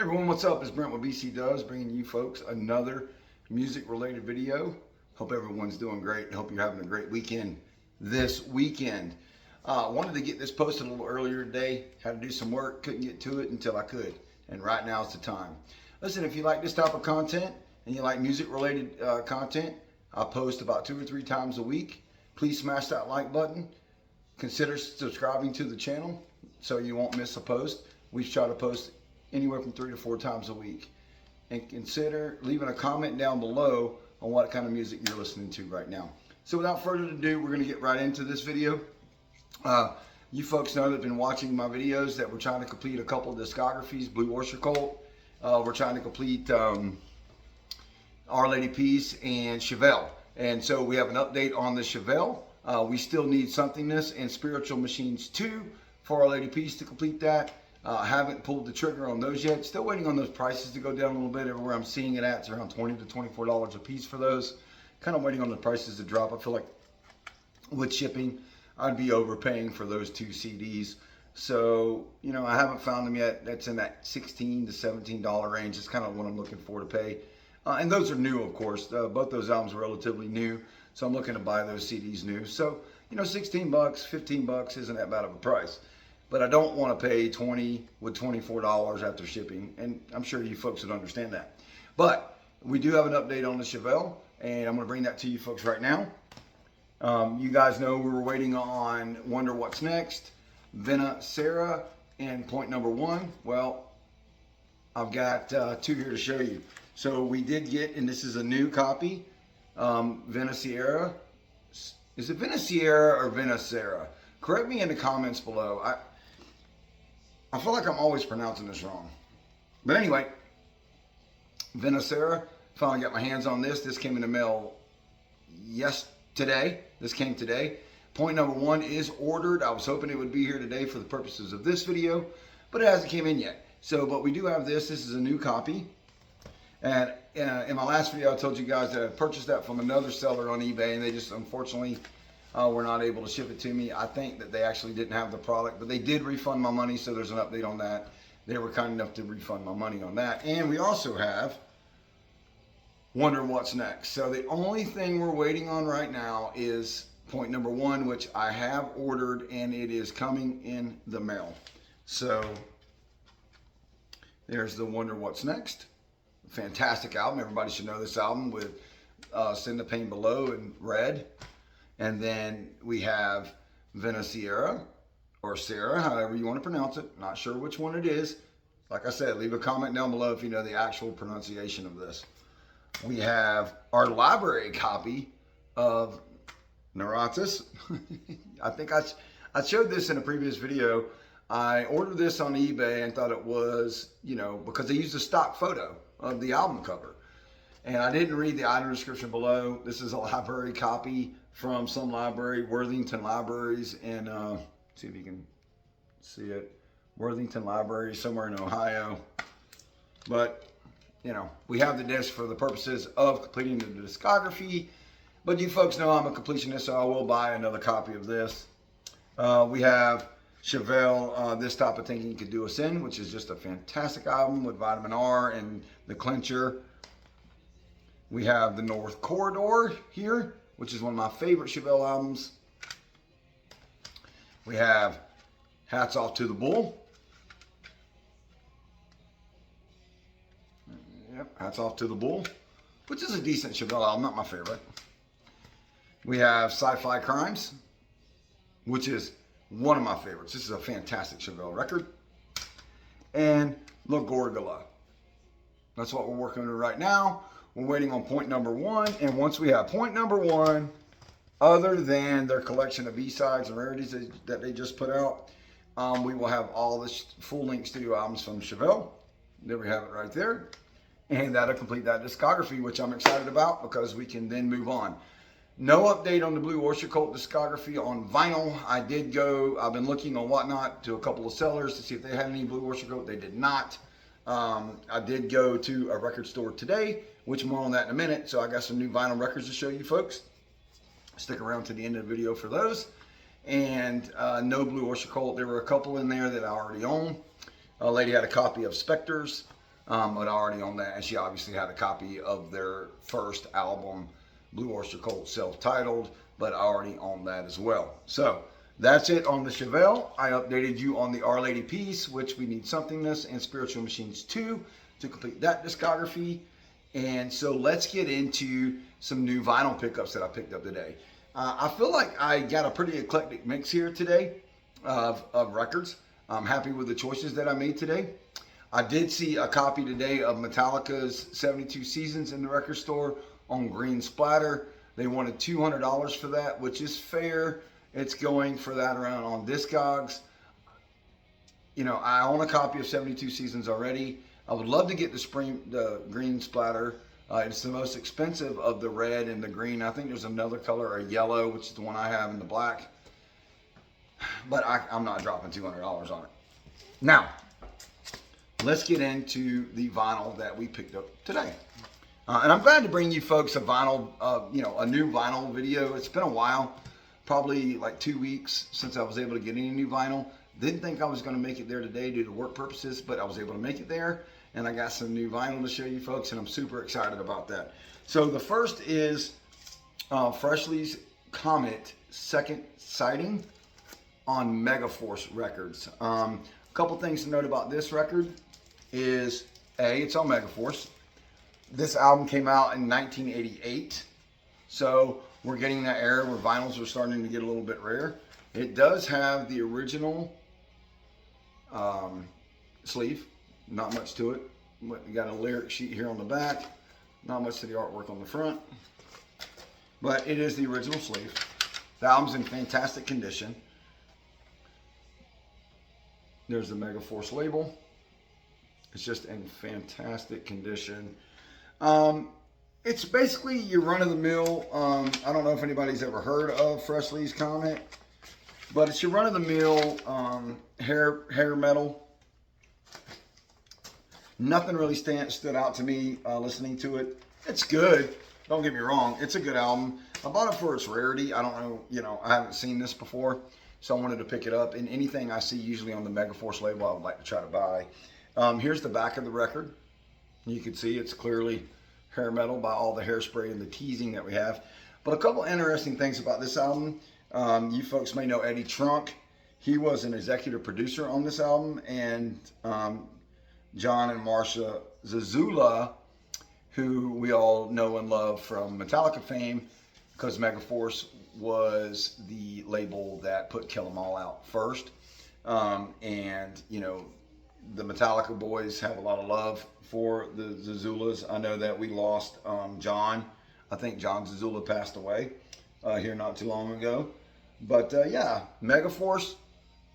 Everyone, what's up? It's Brent with BC Does, bringing you folks another music-related video. Hope everyone's doing great. Hope you're having a great weekend this weekend. Wanted to get this posted a little earlier today. Had to do some work, couldn't get to it until I could. And right now is the time. Listen, if you like this type of content and you like music-related content, I post about 2 or 3 times a week. Please smash that like button. Consider subscribing to the channel so you won't miss a post. We try to post anywhere from 3 to 4 times a week. And consider leaving a comment down below on what kind of music you're listening to right now. So without further ado, we're going to get right into this video. You folks know that have been watching my videos that we're trying to complete a couple of discographies. Blue Oyster Cult. We're trying to complete Our Lady Peace and Chevelle. And so we have an update on the Chevelle. We still need Somethingness and Spiritual Machines 2 for Our Lady Peace to complete that. Haven't pulled the trigger on those yet. Still waiting on those prices to go down a little bit. Everywhere I'm seeing it at, it's around $20 to $24 a piece for those. Kind of waiting on the prices to drop. I feel like with shipping, I'd be overpaying for those 2 CDs. So, you know, I haven't found them yet. That's in that $16 to $17 range. It's kind of what I'm looking for to pay. And those are new, of course. Both those albums are relatively new. So I'm looking to buy those CDs new. So, you know, 16 bucks, 15 bucks isn't that bad of a price. But I don't want to pay $20 with $24 after shipping. And I'm sure you folks would understand that. But we do have an update on the Chevelle. And I'm going to bring that to you folks right now. You guys know we were waiting on Wonder What's Next, Vena Sera, and point number 1. Well, I've got 2 here to show you. So we did get, and this is a new copy, Vena Sera. Is it Vena Sera or Vena Sera? Correct me in the comments below. I feel like I'm always pronouncing this wrong. But anyway, Vena Sera, finally got my hands on this. This came in the mail today. This came today. Point number 1 is ordered. I was hoping it would be here today for the purposes of this video, but it hasn't came in yet. So, but we do have this. This is a new copy. And in my last video, I told you guys that I purchased that from another seller on eBay, and they just unfortunately were not able to ship it to me. I think that they actually didn't have the product, but they did refund my money, so there's an update on that. They were kind enough to refund my money on that. And we also have Wonder What's Next. So the only thing we're waiting on right now is point number 1, which I have ordered, and it is coming in the mail. So there's the Wonder What's Next. Fantastic album. Everybody should know this album with Send the Pain Below in red. And then we have Vena Sera, or Sarah, however you want to pronounce it. Not sure which one it is. Like I said, leave a comment down below if you know the actual pronunciation of this. We have our library copy of Neurotis. I think I showed this in a previous video. I ordered this on eBay and thought it was, you know, because they used a stock photo of the album cover. And I didn't read the item description below. This is a library copy from some library, Worthington Libraries, and see if you can see it. Worthington Library, somewhere in Ohio. But, you know, we have the disc for the purposes of completing the discography. But you folks know I'm a completionist, so I will buy another copy of this. We have Chevelle, This Type of Thinking Could Do Us In, which is just a fantastic album with Vitamin R and The Clincher. We have The North Corridor here, which is one of my favorite Chevelle albums. We have Hats Off to the Bull. Yep, Hats Off to the Bull, which is a decent Chevelle album, not my favorite. We have Sci-Fi Crimes, which is one of my favorites. This is a fantastic Chevelle record. And La Gorgola. That's what we're working on right now. We're waiting on point number 1. And once we have point number 1, other than their collection of B-sides and rarities that they just put out, we will have all the full-length studio albums from Chevelle. There we have it right there. And that'll complete that discography, which I'm excited about because we can then move on. No update on the Blue Oyster Cult discography on vinyl. I've been looking on Whatnot to a couple of sellers to see if they had any Blue Oyster Cult. They did not. I did go to a record store today, which more on that in a minute. So I got some new vinyl records to show you folks. Stick around to the end of the video for those. And no Blue Oyster Cult. There were a couple in there that I already own. A lady had a copy of Spectres. but already on that, and she obviously had a copy of their first album, Blue Oyster Cult, self-titled, but already on that as well. So that's it on the Chevelle. I updated you on the Our Lady piece, which we need somethingness, and Spiritual Machines 2 to complete that discography. And so let's get into some new vinyl pickups that I picked up today. I feel like I got a pretty eclectic mix here today of records. I'm happy with the choices that I made today. I did see a copy today of Metallica's 72 Seasons in the record store on green splatter. They wanted $200 for that, which is fair. It's going for that around on Discogs. You know, I own a copy of 72 Seasons already. I would love to get the green splatter. It's the most expensive of the red and the green. I think there's another color, a yellow, which is the one I have, in the black. But I'm not dropping $200 on it. Now, let's get into the vinyl that we picked up today. And I'm glad to bring you folks a vinyl, a new vinyl video. It's been a while, probably like 2 weeks since I was able to get any new vinyl. Didn't think I was going to make it there today due to work purposes, but I was able to make it there. And I got some new vinyl to show you folks, and I'm super excited about that. So the first is Freshly's Comet Second Sighting on Megaforce Records. A couple things to note about this record is, A, it's on Megaforce. This album came out in 1988, so we're getting that era where vinyls are starting to get a little bit rare. It does have the original sleeve, not much to it. But you got a lyric sheet here on the back, not much to the artwork on the front, but it is the original sleeve. The album's in fantastic condition. There's the Megaforce label. It's just in fantastic condition. It's basically your run-of-the-mill, I don't know if anybody's ever heard of Freshly's Comet, but it's your run-of-the-mill hair metal. Nothing really stood out to me listening to it. It's good, don't get me wrong, it's a good album. I bought it for its rarity. I don't know, I haven't seen this before, so I wanted to pick it up. And anything I see usually on the Megaforce label, I would like to try to buy. Here's the back of the record. You can see it's clearly hair metal by all the hairspray and the teasing that we have. But a couple interesting things about this album. You folks may know Eddie Trunk. He was an executive producer on this album, and John and Marcia Zazula, who we all know and love from Metallica fame, because Megaforce was the label that put Kill 'Em All out first. And, you know, the Metallica boys have a lot of love for the Zazulas. I know that we lost John. I think John Zazula passed away here not too long ago. But yeah, Megaforce,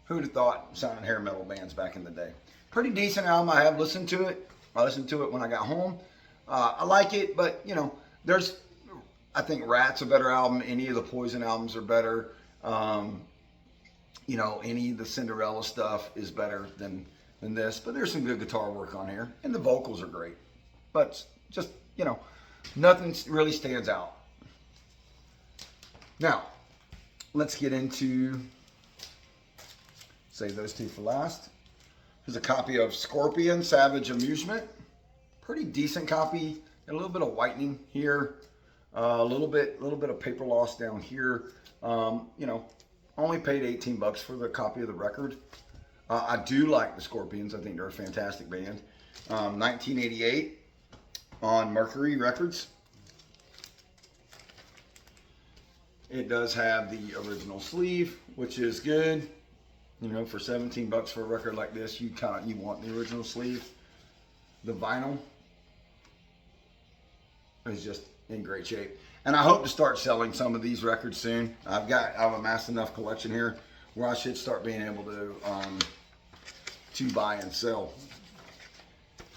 who'd have thought signing hair metal bands back in the day. Pretty decent album. I have listened to it. I listened to it when I got home. I like it, but you know, I think Rat's a better album. Any of the Poison albums are better. You know, any of the Cinderella stuff is better than this, but there's some good guitar work on here, and the vocals are great. But just, you know, nothing really stands out. Now, let's get into, save those two for last. Here's a copy of Scorpion, Savage Amusement. Pretty decent copy. A little bit of whitening here. A little bit of paper loss down here. You know, only paid 18 bucks for the copy of the record. I do like the Scorpions. I think they're a fantastic band. 1988 on Mercury Records. It does have the original sleeve, which is good. You know, for 17 bucks for a record like this, you want the original sleeve. The vinyl is just in great shape. And I hope to start selling some of these records soon. I've amassed enough collection here where I should start being able to buy and sell.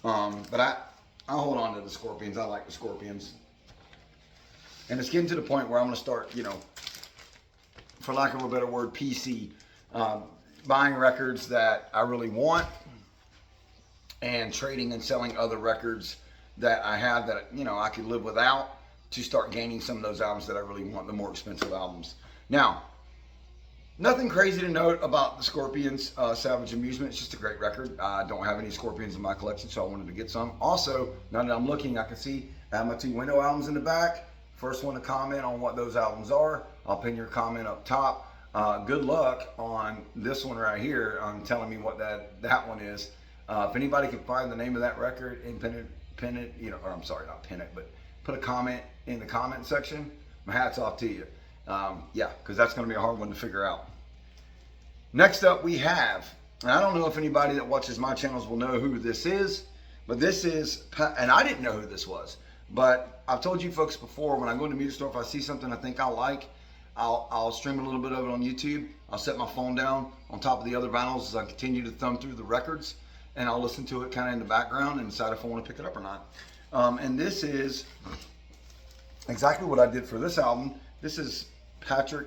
But I hold on to the Scorpions. I like the Scorpions. And it's getting to the point where I'm going to start, you know, for lack of a better word, PC, buying records that I really want and trading and selling other records that I have that, you know, I could live without, to start gaining some of those albums that I really want, the more expensive albums. Now, Nothing crazy to note about the Scorpions Savage Amusement. It's just a great record. I don't have any Scorpions in my collection, so I wanted to get some. Also, now that I'm looking, I can see I have my 2 Window albums in the back. First one to comment on what those albums are, I'll pin your comment up top. Good luck on this one right here on telling me what that one is. If anybody can find the name of that record and pin it, you know, or I'm sorry, not pin it, but put a comment in the comment section, my hat's off to you. Yeah, because that's going to be a hard one to figure out. Next up we have, and I don't know if anybody that watches my channels will know who this is, but this is, and I didn't know who this was, but I've told you folks before, when I go to the music store, if I see something I think I like, I'll stream a little bit of it on YouTube. I'll set my phone down on top of the other vinyls as I continue to thumb through the records, and I'll listen to it kind of in the background and decide if I want to pick it up or not. And this is exactly what I did for this album. This is Patrick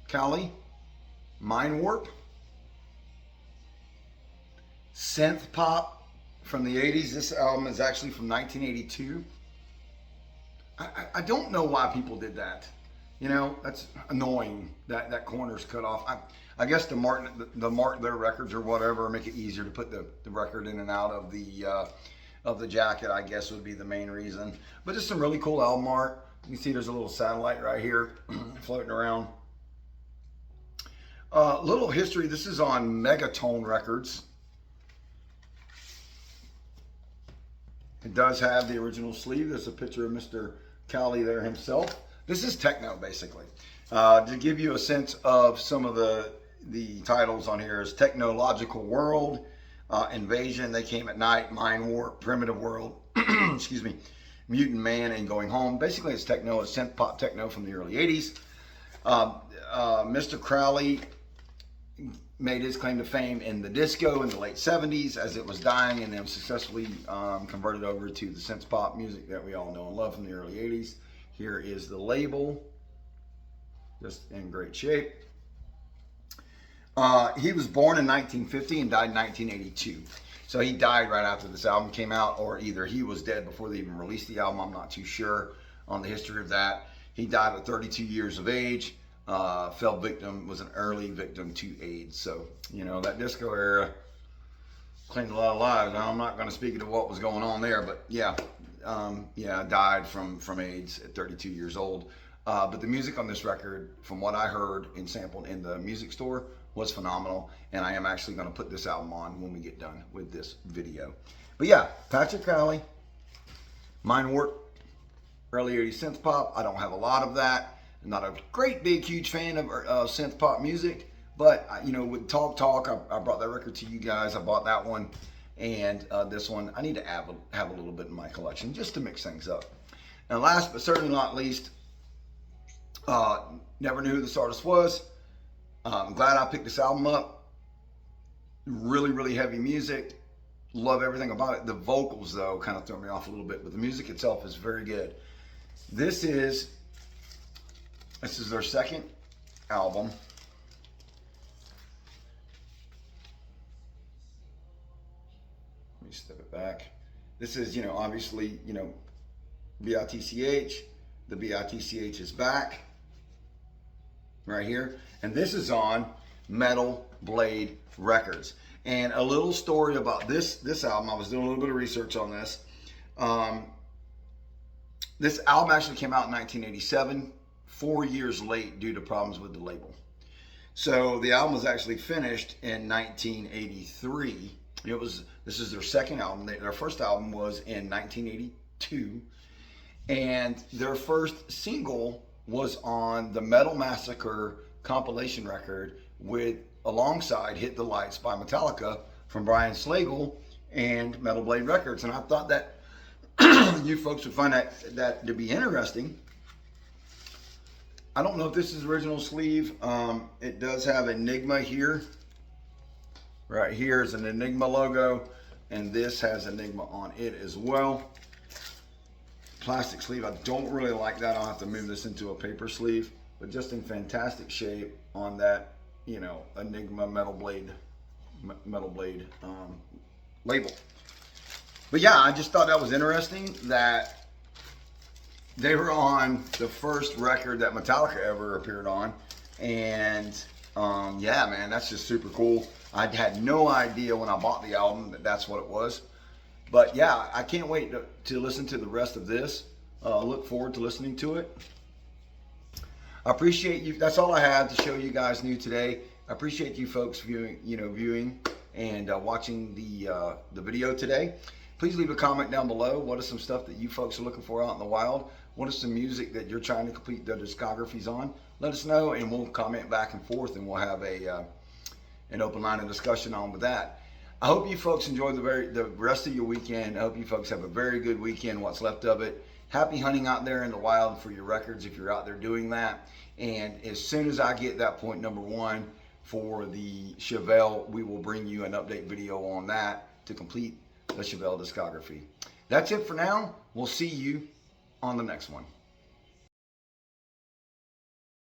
Cowley, Mind Warp. Synth pop from the 80s. This album is actually from 1982. I don't know why people did that. You know, that's annoying that corner's cut off. I guess to mark their records or whatever, make it easier to put the record in and out of the jacket, I guess would be the main reason. But just some really cool album art. You can see there's a little satellite right here floating around. Little history, this is on Megatone Records. It does have the original sleeve. There's a picture of Mr. Cowley there himself. This is techno, basically. To give you a sense of some of the titles on here is Technological World, Invasion, They Came at Night, Mind Warp, Primitive World, excuse me, Mutant Man, and Going Home. Basically, it's techno, it's synth pop techno from the early 80s. Mr. Cowley made his claim to fame in the disco in the late 70s as it was dying, and then successfully converted over to the synth pop music that we all know and love from the early 80s. Here is the label, just in great shape. He was born in 1950 and died in 1982. So he died right after this album came out, or either he was dead before they even released the album. I'm not too sure on the history of that. He died at 32 years of age. Was an early victim to AIDS. So, you know, that disco era claimed a lot of lives. Now, I'm not going to speak to what was going on there, but yeah, died from AIDS at 32 years old. But the music on this record, from what I heard and sampled in the music store, was phenomenal. And I am actually going to put this album on when we get done with this video. But yeah, Patrick Cowley, Mind Warp, early 80s synth pop. I don't have a lot of that. I'm not a great, big, huge fan of synth pop music, but you know, with Talk Talk, I brought that record to you guys. I bought that one, and this one I need to have a little bit in my collection just to mix things up. And last but certainly not least, never knew who this artist was. I'm glad I picked this album up. Really, really heavy music. Love everything about it. The vocals, though, kind of throw me off a little bit, but the music itself is very good. This is their second album. Let me step it back. This is, you know, obviously, you know, BITCH. The BITCH is back right here. And this is on Metal Blade Records. And a little story about this album. I was doing a little bit of research on this. This album actually came out in 1987, 4 years late due to problems with the label. So the album was actually finished in 1983. This is their second album. Their first album was in 1982. And their first single was on the Metal Massacre compilation record alongside Hit the Lights by Metallica from Brian Slagel and Metal Blade Records. And I thought that you folks would find that to be interesting. I don't know if this is original sleeve. It does have Enigma here. Right here is an Enigma logo, and this has Enigma on it as well. Plastic sleeve, I don't really like that. I'll have to move this into a paper sleeve, but just in fantastic shape on that, you know, Enigma Metal Blade label. But yeah, I just thought that was interesting that they were on the first record that Metallica ever appeared on, And yeah, man, that's just super cool. I had no idea when I bought the album that that's what it was. But yeah, I can't wait to listen to the rest of this. Look forward to listening to it. I appreciate you. That's all I have to show you guys new today. I appreciate you folks viewing and watching the video today. Please leave a comment down below. What is some stuff that you folks are looking for out in the wild? What is some music that you're trying to complete the discographies on? Let us know, and we'll comment back and forth, and we'll have an open line of discussion on with that. I hope you folks enjoy the rest of your weekend. I hope you folks have a very good weekend, what's left of it. Happy hunting out there in the wild for your records if you're out there doing that. And as soon as I get that point number 1 for the Chevelle, we will bring you an update video on that to complete the Chevelle discography. That's it for now. We'll see you on the next one.